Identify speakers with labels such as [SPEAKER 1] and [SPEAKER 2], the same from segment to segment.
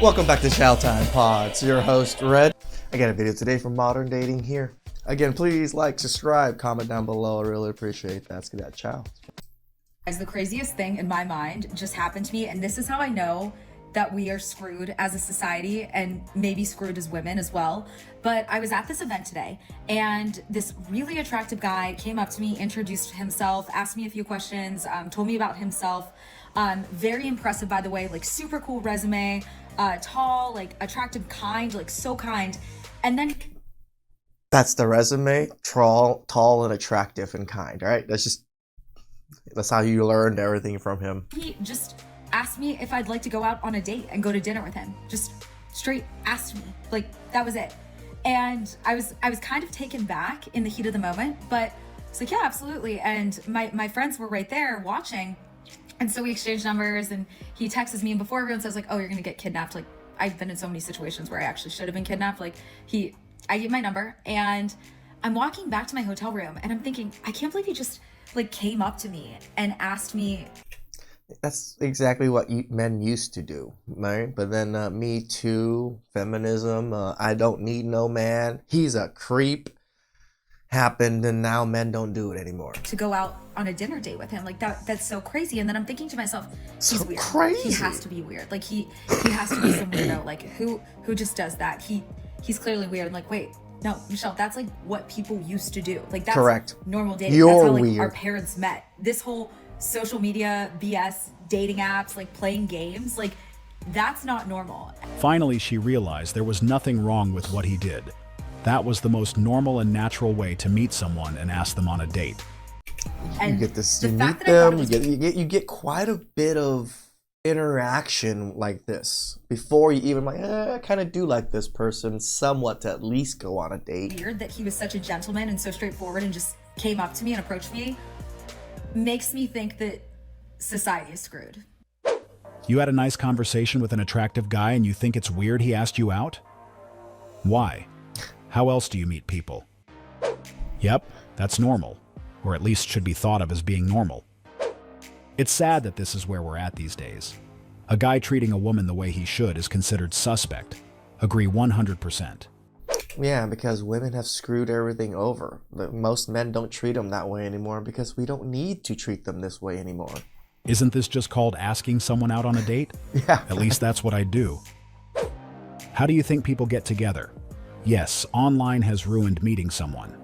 [SPEAKER 1] Welcome back to TheChowTimePod. It's your host, Red. I got a video today from Modern Dating here. Again, please like, subscribe, comment down below. I really appreciate that. Let's get that ciao.
[SPEAKER 2] As the craziest thing in my mind just happened to me, and this is how I know that we are screwed as a society and maybe screwed as women as well. But I was at this event today and this really attractive guy came up to me, introduced himself, asked me a few questions, told me about himself. Very impressive, by the way, like super cool resume, tall, like attractive, kind, like so kind. And then
[SPEAKER 1] that's the resume, tall and attractive and kind, right? That's how you learned everything from him.
[SPEAKER 2] He just asked me if I'd like to go out on a date and go to dinner with him. Just straight asked me, like that was it. And I was kind of taken back in the heat of the moment, but it's like, yeah, absolutely. And my friends were right there watching. And so we exchanged numbers and he texts me, and before everyone says like, oh, you're gonna get kidnapped. Like I've been in so many situations where I actually should have been kidnapped. Like I get my number and I'm walking back to my hotel room and I'm thinking, I can't believe he just like came up to me and asked me.
[SPEAKER 1] That's exactly what men used to do, right? But then Me Too, feminism, I don't need no man, he's a creep, happened, and now men don't do it anymore.
[SPEAKER 2] To go out on a dinner date with him, like that's so crazy. And then I'm thinking to myself, he's
[SPEAKER 1] so
[SPEAKER 2] weird.
[SPEAKER 1] Crazy.
[SPEAKER 2] He has to be weird. Like he has to be some weirdo. Like who just does that? He's clearly weird. I'm like, wait, no, Michelle, that's like what people used to do. Like that's
[SPEAKER 1] correct.
[SPEAKER 2] Normal dating.
[SPEAKER 1] You're
[SPEAKER 2] that's how like
[SPEAKER 1] weird.
[SPEAKER 2] Our parents met. This whole social media BS, dating apps, like playing games, like that's not normal.
[SPEAKER 3] Finally, she realized there was nothing wrong with what he did. That was the most normal and natural way to meet someone and ask them on a date.
[SPEAKER 2] And
[SPEAKER 1] you get to meet them, you get quite a bit of interaction like this before you even like, I kind of do like this person somewhat to at least go on a date.
[SPEAKER 2] Weird that he was such a gentleman and so straightforward and just came up to me and approached me. Makes me think that society is screwed.
[SPEAKER 3] You had a nice conversation with an attractive guy and you think it's weird he asked you out? Why? How else do you meet people? Yep, that's normal, or at least should be thought of as being normal. It's sad that this is where we're at these days. A guy treating a woman the way he should is considered suspect. Agree 100%.
[SPEAKER 1] Yeah, because women have screwed everything over. Most men don't treat them that way anymore because we don't need to treat them this way anymore.
[SPEAKER 3] Isn't this just called asking someone out on a date?
[SPEAKER 1] Yeah.
[SPEAKER 3] At least that's what I do. How do you think people get together? Yes, online has ruined meeting someone.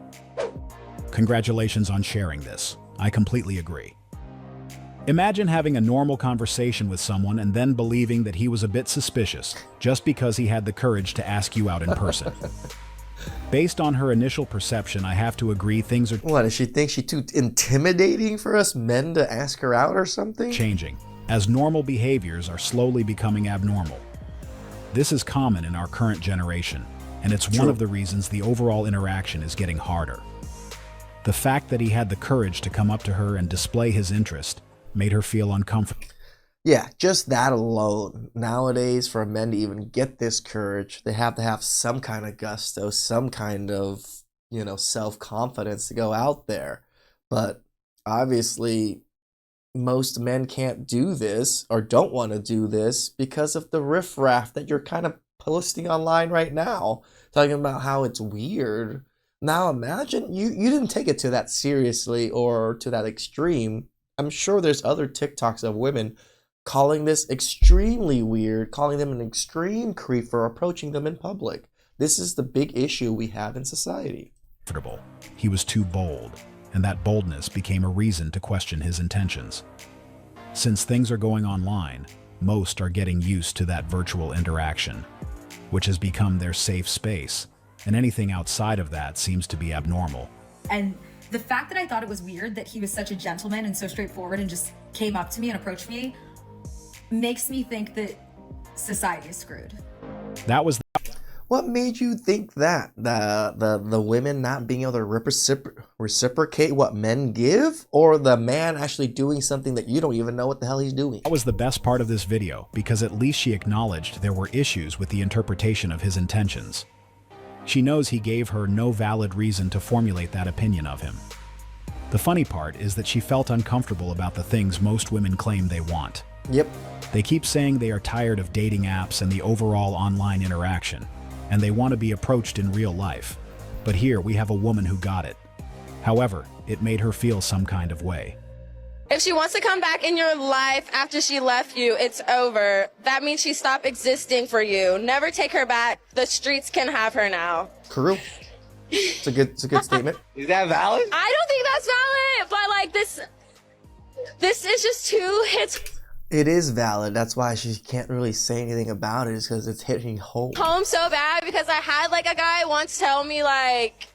[SPEAKER 3] Congratulations on sharing this. I completely agree. Imagine having a normal conversation with someone and then believing that he was a bit suspicious just because he had the courage to ask you out in person. Based on her initial perception, I have to agree things are...
[SPEAKER 1] What, does she think she's too intimidating for us men to ask her out or something?
[SPEAKER 3] ...changing, as normal behaviors are slowly becoming abnormal. This is common in our current generation, and it's one of the reasons the overall interaction is getting harder. The fact that he had the courage to come up to her and display his interest made her feel uncomfortable.
[SPEAKER 1] Yeah, just that alone. Nowadays, for men to even get this courage, they have to have some kind of gusto, some kind of, self-confidence to go out there. But obviously, most men can't do this or don't want to do this because of the riffraff that you're kind of posting online right now, talking about how it's weird. Now imagine, you didn't take it to that seriously or to that extreme. I'm sure there's other TikToks of women calling this extremely weird, calling them an extreme creep for approaching them in public. This is the big issue we have in society.
[SPEAKER 3] He was too bold, and that boldness became a reason to question his intentions. Since things are going online, most are getting used to that virtual interaction, which has become their safe space, and anything outside of that seems to be abnormal.
[SPEAKER 2] And the fact that I thought it was weird that he was such a gentleman and so straightforward and just came up to me and approached me makes me think that society is screwed.
[SPEAKER 3] That was
[SPEAKER 1] What made you think that? The women not being able to reciprocate what men give? Or the man actually doing something that you don't even know what the hell he's doing?
[SPEAKER 3] That was the best part of this video, because at least she acknowledged there were issues with the interpretation of his intentions. She knows he gave her no valid reason to formulate that opinion of him. The funny part is that she felt uncomfortable about the things most women claim they want.
[SPEAKER 1] Yep.
[SPEAKER 3] They keep saying they are tired of dating apps and the overall online interaction, and they want to be approached in real life. But here we have a woman who got it. However, it made her feel some kind of way.
[SPEAKER 4] If she wants to come back in your life after she left you, it's over. That means she stopped existing for you. Never take her back. The streets can have her now.
[SPEAKER 1] True. It's a good statement.
[SPEAKER 5] Is that valid?
[SPEAKER 4] I don't think that's valid, but like this is just too hits
[SPEAKER 1] It is valid. That's why she can't really say anything about it, is because it's hitting home.
[SPEAKER 4] home so bad because I had like a guy once tell me like,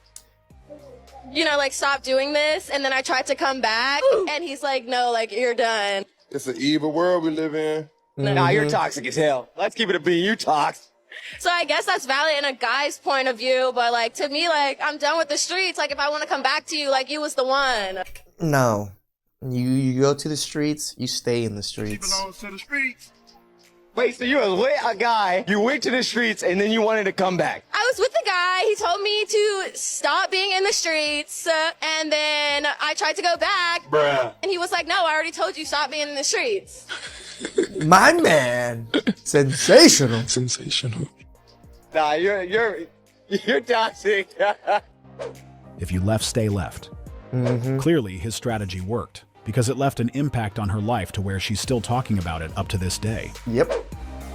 [SPEAKER 4] you know, like stop doing this, and then I tried to come back and he's like, no, like you're done.
[SPEAKER 6] It's an evil world we live in.
[SPEAKER 5] Nah, you're toxic as hell. Let's keep it a bean. You toxic.
[SPEAKER 4] So I guess that's valid in a guy's point of view, but like to me, like I'm done with the streets. Like if I want to come back to you, like you was the one.
[SPEAKER 1] No. You go to the streets, you stay in the
[SPEAKER 6] She
[SPEAKER 1] streets.
[SPEAKER 6] belongs to the streets.
[SPEAKER 5] Wait, so you was with a guy, you went to the streets, and then you wanted to come back.
[SPEAKER 4] I was with the guy. He told me to stop being in the streets, and then I tried to go back.
[SPEAKER 6] Bruh.
[SPEAKER 4] And he was like, "No, I already told you stop being in the streets."
[SPEAKER 1] My man. Sensational.
[SPEAKER 6] Sensational.
[SPEAKER 5] Nah, you're toxic.
[SPEAKER 3] If you left, stay left. Clearly, his strategy worked, because it left an impact on her life to where she's still talking about it up to this day.
[SPEAKER 1] Yep.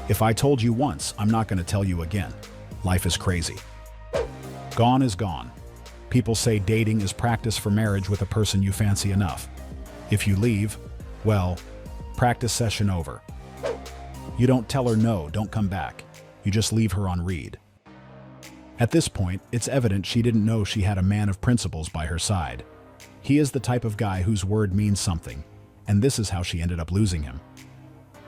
[SPEAKER 3] If I told you once, I'm not going to tell you again. Life is crazy. Gone is gone. People say dating is practice for marriage with a person you fancy enough. If you leave, well, practice session over. You don't tell her no, don't come back. You just leave her on read. At this point, it's evident she didn't know she had a man of principles by her side. He is the type of guy whose word means something, and this is how she ended up losing him.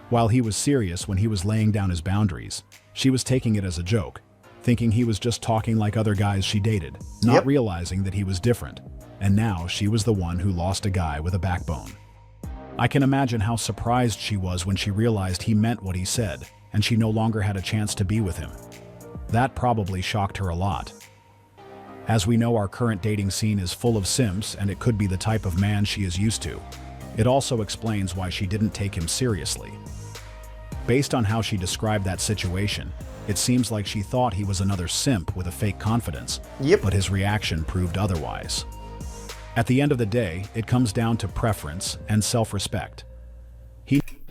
[SPEAKER 3] While he was serious when he was laying down his boundaries, she was taking it as a joke, thinking he was just talking like other guys she dated, not
[SPEAKER 1] Yep.
[SPEAKER 3] realizing that he was different, and now she was the one who lost a guy with a backbone. I can imagine how surprised she was when she realized he meant what he said, and she no longer had a chance to be with him. That probably shocked her a lot. As we know, our current dating scene is full of simps, and it could be the type of man she is used to. It also explains why she didn't take him seriously. Based on how she described that situation, it seems like she thought he was another simp with a fake confidence,
[SPEAKER 1] Yep.
[SPEAKER 3] but his reaction proved otherwise. At the end of the day, it comes down to preference and self-respect.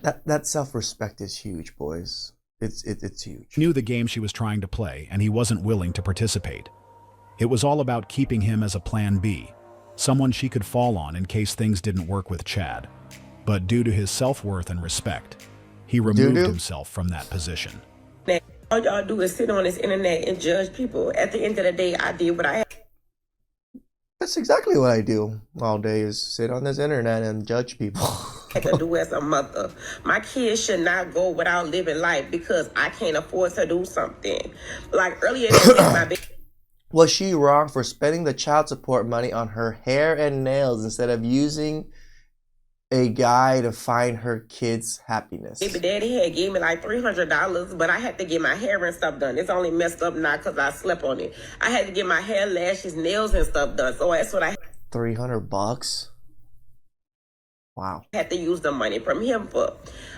[SPEAKER 1] That self-respect is huge, boys. It's huge.
[SPEAKER 3] He knew the game she was trying to play, and he wasn't willing to participate. It was all about keeping him as a plan B, someone she could fall on in case things didn't work with Chad. But due to his self-worth and respect, he removed
[SPEAKER 1] Doo-doo.
[SPEAKER 3] himself from that position.
[SPEAKER 7] All y'all do is sit on this internet and judge people. At the end of the day, I did what I had
[SPEAKER 1] That's exactly what I do all day, is sit on this internet and judge people.
[SPEAKER 7] to do as a mother. My kids should not go without living life because I can't afford to do something. Like earlier this week, my baby
[SPEAKER 1] Was she wrong for spending the child support money on her hair and nails instead of using a guy to find her kids' happiness?
[SPEAKER 7] daddy had gave me like $300, but I had to get my hair and stuff done. It's only messed up now because I slept on it. I had to get my hair, lashes, nails, and stuff done. So that's what I
[SPEAKER 1] $300? Wow.
[SPEAKER 7] had to use the money from him for.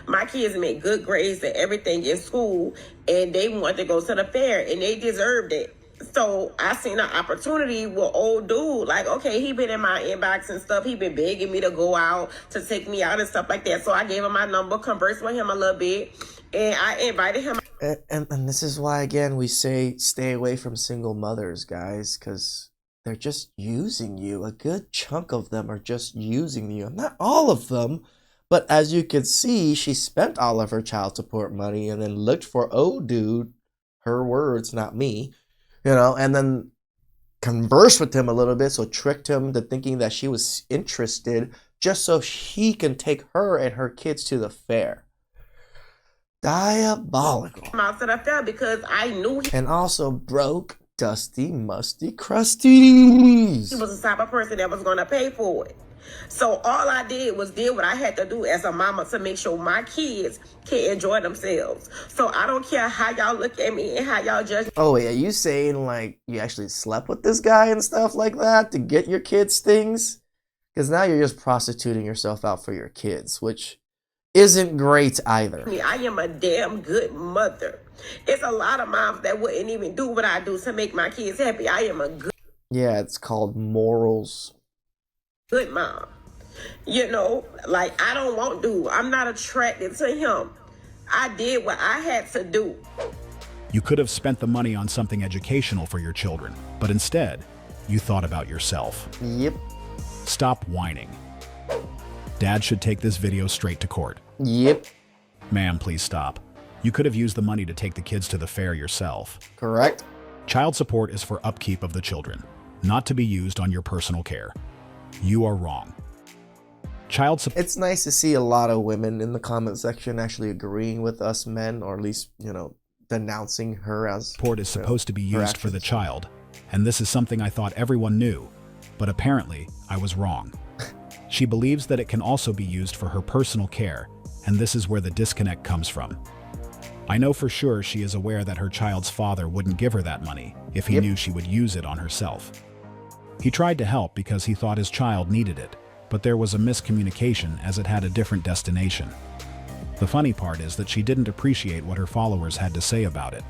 [SPEAKER 7] My kids made good grades and everything in school, and they wanted to go to the fair, and they deserved it. So I seen an opportunity with old dude. Like, okay, he been in my inbox and stuff. He been begging me to go out, to take me out and stuff like that. So I gave him my number, conversed with him a little bit, and I invited him.
[SPEAKER 1] And this is why, again, we say stay away from single mothers, guys, because they're just using you. A good chunk of them are just using you. Not all of them, but as you can see, she spent all of her child support money and then looked for, oh, dude, her words, not me, and then conversed with him a little bit, so tricked him to thinking that she was interested just so he can take her and her kids to the fair. Diabolical.
[SPEAKER 7] Out to the fair because I knew
[SPEAKER 1] And also broke, dusty, musty, crusties.
[SPEAKER 7] he was the type of person that was going to pay for it. So all I did was did what I had to do as a mama to make sure my kids can enjoy themselves. So I don't care how y'all look at me and how y'all judge me.
[SPEAKER 1] Oh, yeah, you saying like you actually slept with this guy and stuff like that to get your kids things? Because now you're just prostituting yourself out for your kids, which isn't great either.
[SPEAKER 7] I am a damn good mother. It's a lot of moms that wouldn't even do what I do to make my kids happy. I am a
[SPEAKER 1] Yeah, it's called morals.
[SPEAKER 7] good mom. You know, like I don't want to. I'm not attracted to him. I did what I had to do.
[SPEAKER 3] You could have spent the money on something educational for your children, but instead, you thought about yourself.
[SPEAKER 1] Yep.
[SPEAKER 3] Stop whining. Dad should take this video straight to court.
[SPEAKER 1] Yep.
[SPEAKER 3] Ma'am, please stop. You could have used the money to take the kids to the fair yourself.
[SPEAKER 1] Correct.
[SPEAKER 3] Child support is for upkeep of the children, not to be used on your personal care. You are wrong. Child support.
[SPEAKER 1] It's nice to see a lot of women in the comment section actually agreeing with us men, or at least, denouncing her as
[SPEAKER 3] Support is supposed to be
[SPEAKER 1] her
[SPEAKER 3] used for the
[SPEAKER 1] actions.
[SPEAKER 3] child, and this is something I thought everyone knew, but apparently I was wrong. She believes that it can also be used for her personal care, and this is where the disconnect comes from. I know for sure she is aware that her child's father wouldn't give her that money if he knew she would use it on herself. He tried to help because he thought his child needed it, but there was a miscommunication as it had a different destination. The funny part is that she didn't appreciate what her followers had to say about it,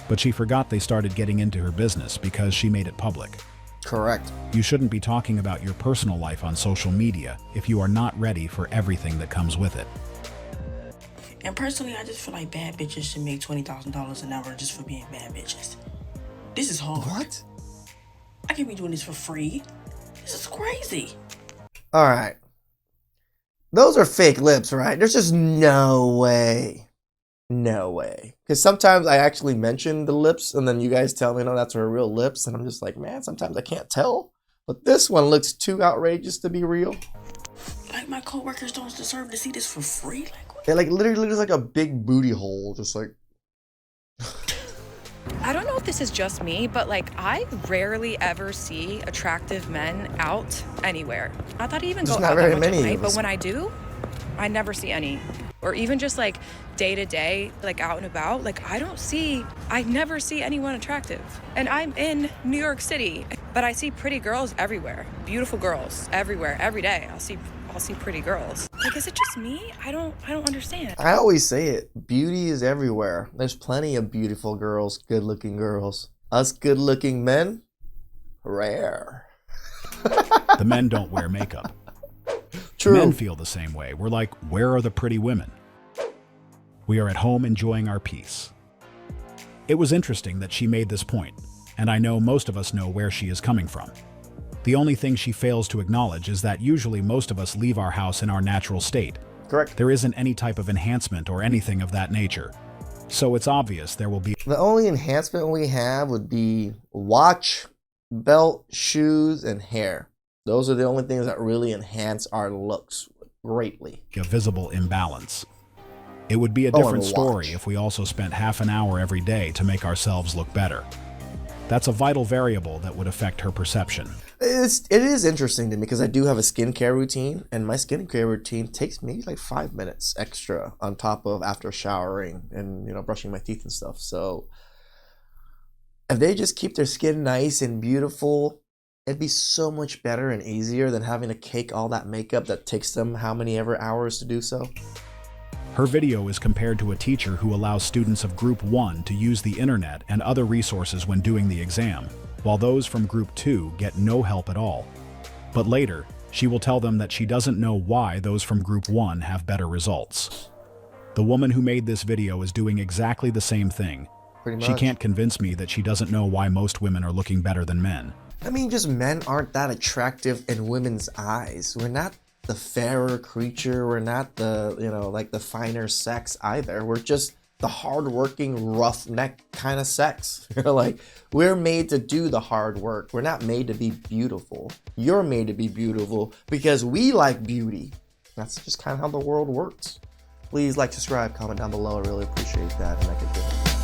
[SPEAKER 3] but she forgot they started getting into her business because she made it public.
[SPEAKER 1] Correct.
[SPEAKER 3] You shouldn't be talking about your personal life on social media if you are not ready for everything that comes with it.
[SPEAKER 8] And personally, I just feel like bad bitches should make $20,000 an hour just for being bad bitches. This is hard.
[SPEAKER 1] What?
[SPEAKER 8] I can't be doing this for free. This is crazy.
[SPEAKER 1] All right. Those are fake lips, right? There's just no way. No way. Because sometimes I actually mention the lips and then you guys tell me, no, that's her real lips. And I'm just like, man, sometimes I can't tell. But this one looks too outrageous to be real.
[SPEAKER 8] Like, my coworkers don't deserve to see this for free? Like, what?
[SPEAKER 1] It like literally looks like a big booty hole. Just like...
[SPEAKER 9] I don't know if this is just me, but like I rarely ever see attractive men out anywhere. I thought I even go
[SPEAKER 1] There's
[SPEAKER 9] out
[SPEAKER 1] not
[SPEAKER 9] that
[SPEAKER 1] very
[SPEAKER 9] much at
[SPEAKER 1] many
[SPEAKER 9] night,
[SPEAKER 1] of
[SPEAKER 9] but
[SPEAKER 1] us.
[SPEAKER 9] when I do, I never see any. Or even just like day to day, like out and about, like I never see anyone attractive. And I'm in New York City, but I see pretty girls everywhere, beautiful girls everywhere, every day. I'll see pretty girls. Like, is it just me? I don't understand.
[SPEAKER 1] I always say it. Beauty is everywhere. There's plenty of beautiful girls, good-looking girls. Us good-looking men, rare.
[SPEAKER 3] The men don't wear makeup.
[SPEAKER 1] True.
[SPEAKER 3] Men feel the same way. We're like, where are the pretty women? We are at home enjoying our peace. It was interesting that she made this point, and I know most of us know where she is coming from. The only thing she fails to acknowledge is that usually most of us leave our house in our natural state.
[SPEAKER 1] Correct.
[SPEAKER 3] There isn't any type of enhancement or anything of that nature. So it's obvious there will be...
[SPEAKER 1] The only enhancement we have would be watch, belt, shoes, and hair. Those are the only things that really enhance our looks greatly.
[SPEAKER 3] a visible imbalance. It would be a
[SPEAKER 1] Oh, and
[SPEAKER 3] different
[SPEAKER 1] a
[SPEAKER 3] story
[SPEAKER 1] watch.
[SPEAKER 3] if we also spent half an hour every day to make ourselves look better. That's a vital variable that would affect her perception.
[SPEAKER 1] It is interesting to me because I do have a skincare routine, and my skincare routine takes maybe like 5 minutes extra on top of after showering and brushing my teeth and stuff. So if they just keep their skin nice and beautiful, it'd be so much better and easier than having to cake all that makeup that takes them how many ever hours to do so.
[SPEAKER 3] Her video is compared to a teacher who allows students of Group 1 to use the internet and other resources when doing the exam, while those from Group 2 get no help at all. But later, she will tell them that she doesn't know why those from Group 1 have better results. The woman who made this video is doing exactly the same thing.
[SPEAKER 1] Pretty
[SPEAKER 3] She
[SPEAKER 1] much.
[SPEAKER 3] can't convince me that she doesn't know why most women are looking better than men.
[SPEAKER 1] I mean, just men aren't that attractive in women's eyes. We're not the fairer creature. We're not the, like the finer sex either. We're just the hardworking, roughneck kind of sex. Like, we're made to do the hard work. We're not made to be beautiful. You're made to be beautiful because we like beauty. That's just kind of how the world works. Please like, subscribe, comment down below. I really appreciate that. And I could do it.